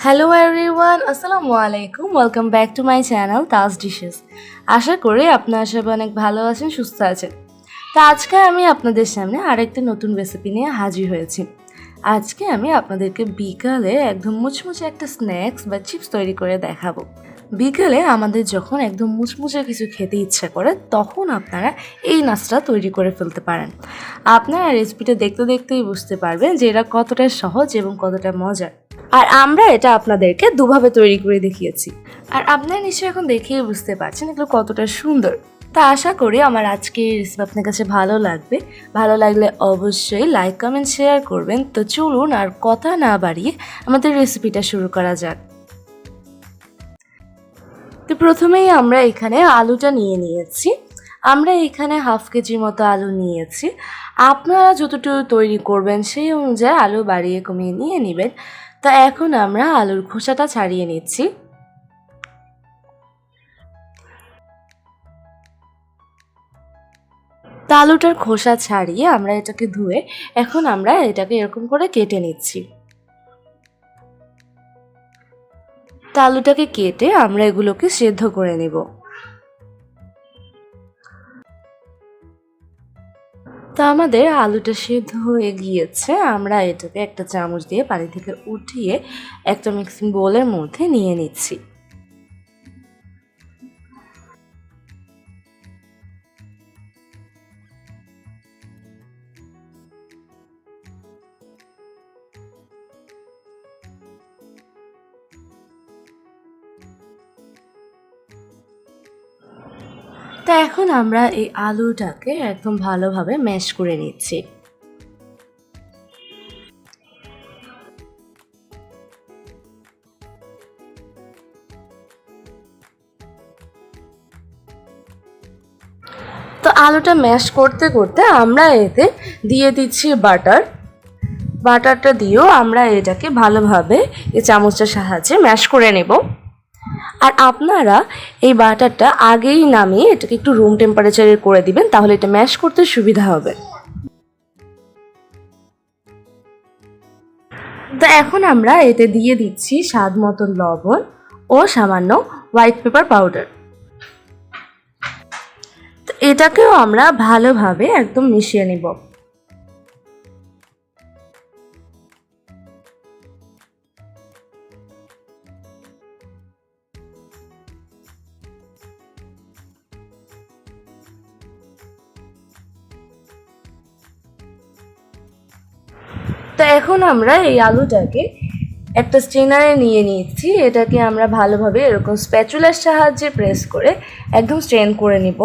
Hello everyone, আসসালামু আলাইকুম। Welcome back to my channel Taj dishes. আশা করি আপনারা সবাই অনেক ভালো আছেন, সুস্থ আছেন। তো আজকে আমি আপনাদের সামনে আরেকটা নতুন রেসিপি নিয়ে হাজির হয়েছি। আজকে আমি আপনাদেরকে বিকালে একদম মুচমুচে একটা স্ন্যাক্স বা চিপস তৈরি করে দেখাবো। বিকেলে আমাদের যখন একদম মুচমুচে কিছু খেতে ইচ্ছা করে তখন আপনারা এই নাস্তা তৈরি করে ফেলতে পারেন। আপনারা রেসিপিটা দেখতে দেখতেই বুঝতে পারবেন যে এটা কতটা সহজ এবং কতটা মজার। আর আমরা এটা আপনাদেরকে দুভাবে তৈরি করে দেখিয়েছি। আর আপনারা নিশ্চয়ই এখন দেখিয়ে বুঝতে পারছেন এগুলো কতটা সুন্দর। তা আশা করি আমার আজকের রেসিপি আপনার কাছে ভালো লাগবে। ভালো লাগলে অবশ্যই লাইক, কমেন্ট, শেয়ার করবেন। তো চলুন আর কথা না বাড়িয়ে আমাদের রেসিপিটা শুরু করা যাক। তো প্রথমেই আমরা এখানে আলুটা নিয়েছি। আমরা এখানে হাফ কেজির মতো আলু নিয়েছি। আপনারা যতটুকু তৈরি করবেন সেই অনুযায়ী আলু বাড়িয়ে কমিয়ে নিয়ে নেবেন। তো এখন আমরা আলুর খোসাটা ছাড়িয়ে নিচ্ছি। তো আলুটার খোসা ছাড়িয়ে আমরা এটাকে ধুয়ে এখন আমরা এটাকে এরকম করে কেটে নিচ্ছি। তো আলুটাকে কেটে আমরা এগুলোকে সেদ্ধ করে নেব। তো আমাদের আলুটা সেদ্ধ হয়ে গিয়েছে। আমরা এটাকে একটা চামচ দিয়ে পানি থেকে উঠিয়ে একটা মিক্সিং বোলের মধ্যে নিয়ে নিচ্ছি। তো এখন আমরা এই আলুটাকে একদম ভালোভাবে ম্যাশ করে নিচ্ছি। তো আলুটা ম্যাশ করতে করতে আমরা এতে দিয়ে দিচ্ছি বাটারটা দিয়েও আমরা এটাকে ভালোভাবে এই চামচটার সাহায্যে ম্যাশ করে নেব। আর আপনারা এই বাটারটা আগেই নামিয়ে এটাকে একটু রুম টেম্পারেচারে করে দিবেন, তাহলে এটা ম্যাশ করতে সুবিধা হবে। তো এখন আমরা এতে দিয়ে দিচ্ছি স্বাদ মতো লবণ ও সামান্য হোয়াইট পেপার পাউডার। তো এটাকেও আমরা ভালোভাবে একদম মিশিয়ে নিব। তো এখন আমরা এই আলুটাকে একটা স্ট্রেনারে নিয়ে নিচ্ছি। এটাকে আমরা ভালোভাবে এরকম স্প্যাচুলার সাহায্যে প্রেস করে একদম স্ট্রেন করে নিব।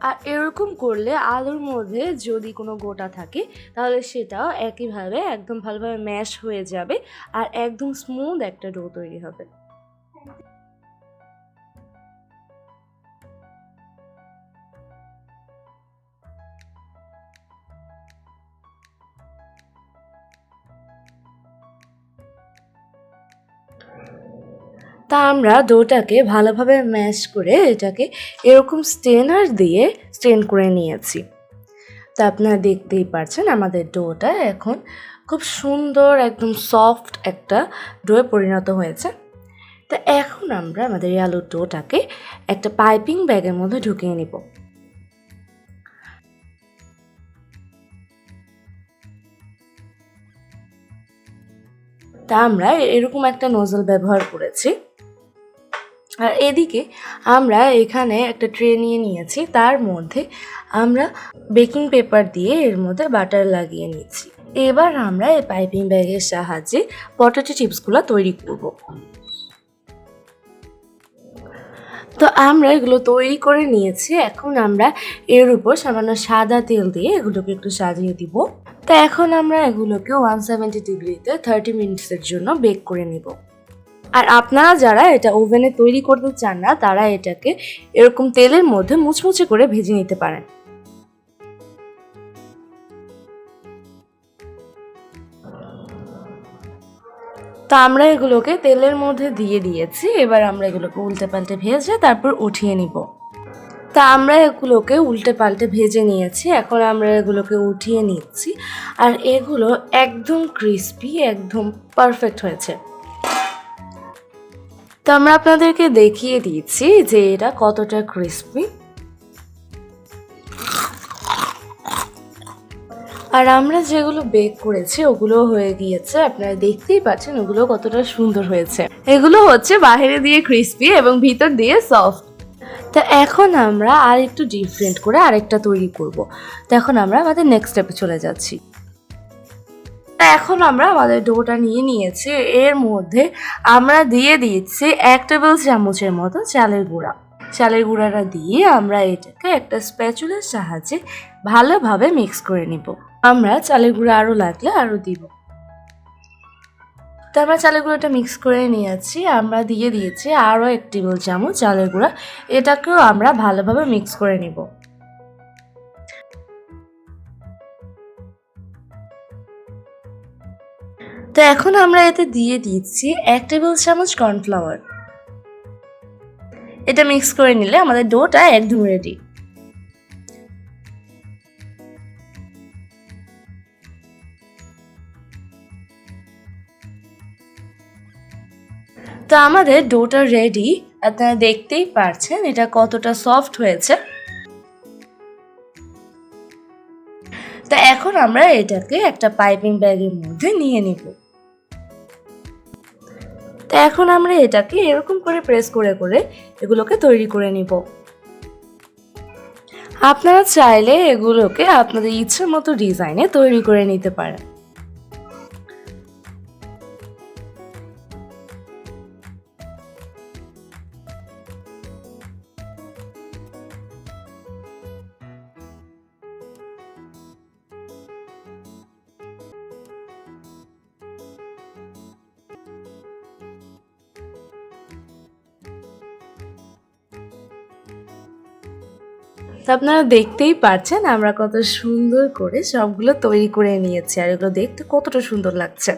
আর এরকম করলে আলুর মধ্যে যদি কোনো গোটা থাকে তাহলে সেটাও একইভাবে একদম ভালোভাবে ম্যাশ হয়ে যাবে আর একদম স্মুথ একটা ডো তৈরি হবে। তা আমরা ডোটাকে ভালোভাবে ম্যাশ করে এটাকে এরকম স্ট্রেনার দিয়ে স্ট্রেন করে নিয়েছি। তা আপনারা দেখতেই পারছেন আমাদের ডোটা এখন খুব সুন্দর একদম সফট একটা ডোয়ে পরিণত হয়েছে। তা এখন আমরা আমাদের এই আলুর ডোটাকে একটা পাইপিং ব্যাগের মধ্যে ঢুকিয়ে নিব। তা আমরা এরকম একটা নোজল ব্যবহার করেছি। আর এদিকে আমরা এখানে একটা ট্রে নিয়েছি, তার মধ্যে আমরা বেকিং পেপার দিয়ে এর মধ্যে বাটার লাগিয়ে নিচ্ছি। এবার আমরা এই পাইপিং ব্যাগের সাহায্যে পটেটো চিপসগুলো তৈরি করব। তো আমরা এগুলো তৈরি করে নিয়েছি। এখন আমরা এর উপর সামান্য সাদা তেল দিয়ে এগুলোকে একটু সাজিয়ে দিব। তো এখন আমরা এগুলোকে 170 ডিগ্রিতে 30 মিনিটসের জন্য বেক করে নিব। আর আপনারা যারা এটা ওভেনে তৈরি করতে চান না তারা এটাকে এরকম তেলের মধ্যে মুচমুচে করে ভেজে নিতে পারেন। তো আমরা এগুলোকে তেলের মধ্যে দিয়ে দিয়েছি। এবার আমরা এগুলোকে উল্টে পাল্টে ভেজে তারপর উঠিয়ে নিব। তা আমরা এগুলোকে উল্টে পাল্টে ভেজে নিয়েছি। এখন আমরা এগুলোকে উঠিয়ে নিচ্ছি। আর এগুলো একদম ক্রিস্পি, একদম পারফেক্ট হয়েছে। তো আমরা আপনাদেরকে দেখিয়ে দিচ্ছি যে এটা কতটা ক্রিস্পি। আর আমরা যেগুলো বেক করেছি ওগুলো হয়ে গিয়েছে, আপনারা দেখতেই পাচ্ছেন ওগুলো কতটা সুন্দর হয়েছে। এগুলো হচ্ছে বাইরে দিয়ে ক্রিস্পি এবং ভিতর দিয়ে সফট। তো এখন আমরা আর একটু ডিফারেন্ট করে আরেকটা তৈরি করব। তো এখন আমরা আমাদের নেক্সট স্টেপে চলে যাচ্ছি। এখন আমরা আমাদের ডোটা নিয়ে নিয়েছি, এর মধ্যে আমরা দিয়ে দিচ্ছি 1 টেবিল চামচের মতো চালের গুঁড়া। চালের গুঁড়াটা দিয়ে আমরা এটাকে একটা স্প্যাচুলার সাহায্যে ভালোভাবে মিক্স করে নিব। আমরা চালের গুঁড়া আরও লাগলে আরও দিব। তো আমরা চালের গুঁড়োটা মিক্স করে নিয়েছি, আমরা দিয়ে দিয়েছি আরও 1 টেবিল চামচ চালের গুঁড়া। এটাকেও আমরা ভালোভাবে মিক্স করে নিব। তো এখন আমরা এতে দিয়ে দিচ্ছি 1 টেবিল চামচ কর্নফ্লাওয়ার। এটা মিক্স করে নিলে আমাদের ডোটা একদম রেডি। তো আমাদের ডোটা রেডি, আপনারা দেখতেই পারছেন এটা কতটা সফট হয়েছে। তো এখন আমরা এটাকে একটা পাইপিং ব্যাগের মধ্যে নিয়ে নিব। তো এখন আমরা এটাকে এরকম করে প্রেস করে করে এগুলোকে তৈরি করে নিব। আপনারা চাইলে এগুলোকে আপনাদের ইচ্ছে মতো ডিজাইনে তৈরি করে নিতে পারেন। তো আপনারা দেখতেই পাচ্ছেন আমরা কত সুন্দর করে সবগুলো তৈরি করে নিয়েছি, আর এগুলো দেখতে কতটা সুন্দর লাগছে।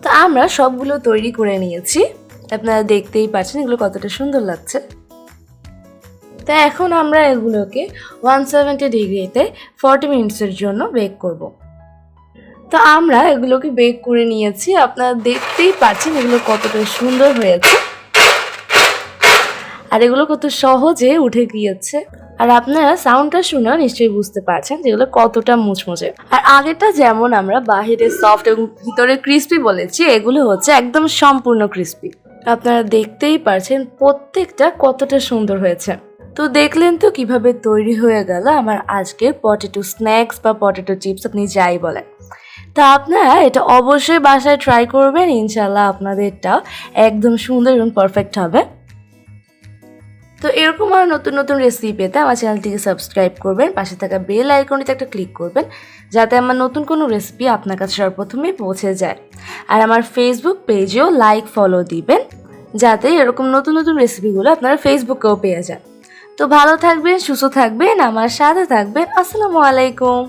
তো আমরা সবগুলো তৈরি করে নিয়েছি, আপনারা দেখতেই পাচ্ছেন এগুলো কতটা সুন্দর লাগছে। তো এখন আমরা এগুলোকে 170 ডিগ্রিতে 40 মিনিটসের জন্য বেক করব। তো আমরা এগুলোকে বেক করে নিয়েছি, আপনারা দেখতেই পাচ্ছেন এগুলো কতটা সুন্দর হয়েছে আর এগুলো কত সহজে উঠে গিয়েছে। আর আপনারা সাউন্ডটা শুনে নিশ্চয়ই বুঝতে পারছেন যেগুলো কতটা মুচমুচে। আর আগেরটা যেমন আমরা বাহিরে সফট এবং ভিতরে ক্রিস্পি বলেছি, এগুলো হচ্ছে একদম সম্পূর্ণ ক্রিস্পি। আপনারা দেখতেই পারছেন প্রত্যেকটা কতটা সুন্দর হয়েছে। তো দেখলেন তো কিভাবে তৈরি হয়ে গেল আমার আজকের পটেটো স্ন্যাক্স বা পটেটো চিপস, আপনি যাই বলেন। তা আপনারা এটা অবশ্যই বাসায় ট্রাই করবেন, ইনশাল্লাহ আপনাদেরটা একদম সুন্দর এবং পারফেক্ট হবে। তো এরকম আর নতুন নতুন রেসিপি পেতে আমার চ্যানেলটিকে সাবস্ক্রাইব করবেন, পাশে থাকা বেল আইকনটিতে একটা ক্লিক করবেন যাতে আমার নতুন কোনো রেসিপি আপনার কাছে সর্বপ্রথমেই পৌঁছে যায়। আর আমার ফেসবুক পেজেও লাইক ফলো দিবেন যাতে এরকম নতুন নতুন রেসিপিগুলো আপনারা ফেসবুকেও পেয়ে যান। তো ভালো থাকবেন, সুস্থ থাকবেন, আমার সাথে থাকবেন। আসসালামু আলাইকুম।